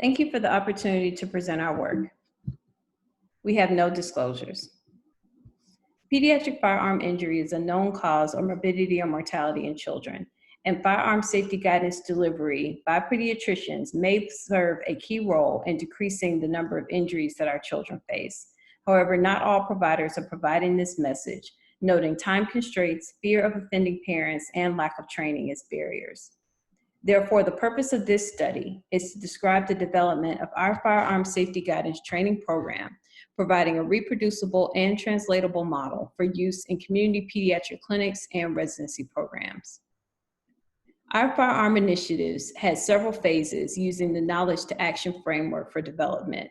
Thank you for the opportunity to present our work. We have no disclosures. Pediatric firearm injury is a known cause of morbidity or mortality in children, and firearm safety guidance delivery by pediatricians may serve a key role in decreasing the number of injuries that our children face. However, not all providers are providing this message, noting time constraints, fear of offending parents, and lack of training as barriers. Therefore, the purpose of this study is to describe the development of our firearm safety guidance training program, providing a reproducible and translatable model for use in community pediatric clinics and residency programs. Our firearm initiatives had several phases using the knowledge to action framework for development.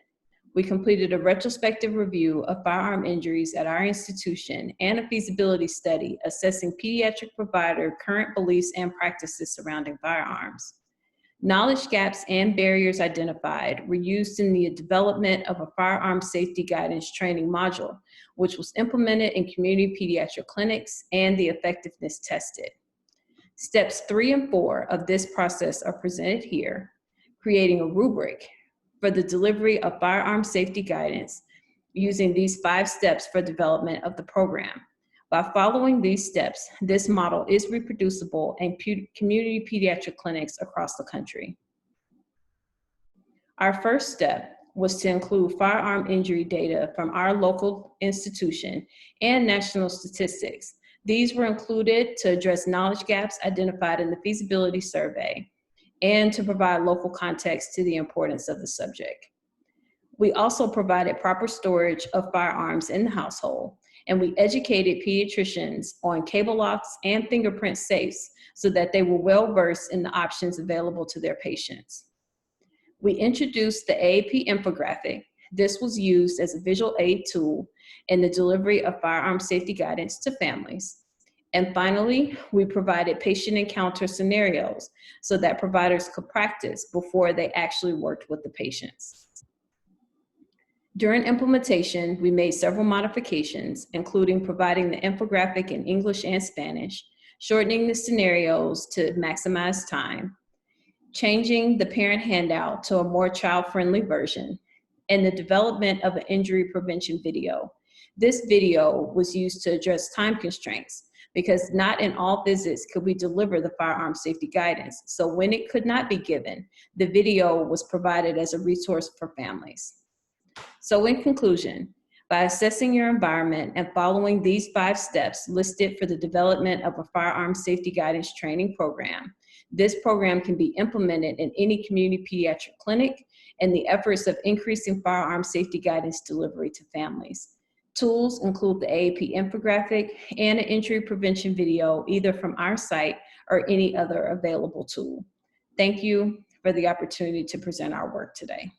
We completed a retrospective review of firearm injuries at our institution and a feasibility study assessing pediatric provider current beliefs and practices surrounding firearms. Knowledge gaps and barriers identified were used in the development of a firearm safety guidance training module, which was implemented in community pediatric clinics and the effectiveness tested. Steps 3 and 4 of this process are presented here, creating a rubric for the delivery of firearm safety guidance using these 5 steps for development of the program. By following these steps, this model is reproducible in community pediatric clinics across the country. Our first step was to include firearm injury data from our local institution and national statistics. These were included to address knowledge gaps identified in the feasibility survey and to provide local context to the importance of the subject. We also provided proper storage of firearms in the household, and we educated pediatricians on cable locks and fingerprint safes so that they were well versed in the options available to their patients. We introduced the AAP infographic. This was used as a visual aid tool in the delivery of firearm safety guidance to families. And finally, we provided patient encounter scenarios so that providers could practice before they actually worked with the patients. During implementation, we made several modifications, including providing the infographic in English and Spanish, shortening the scenarios to maximize time, changing the parent handout to a more child-friendly version, and the development of an injury prevention video. This video was used to address time constraints because not in all visits could we deliver the firearm safety guidance. So when it could not be given, the video was provided as a resource for families. So in conclusion, by assessing your environment and following these 5 steps listed for the development of a firearm safety guidance training program, this program can be implemented in any community pediatric clinic in the efforts of increasing firearm safety guidance delivery to families. Tools include the AAP infographic and an injury prevention video, either from our site or any other available tool. Thank you for the opportunity to present our work today.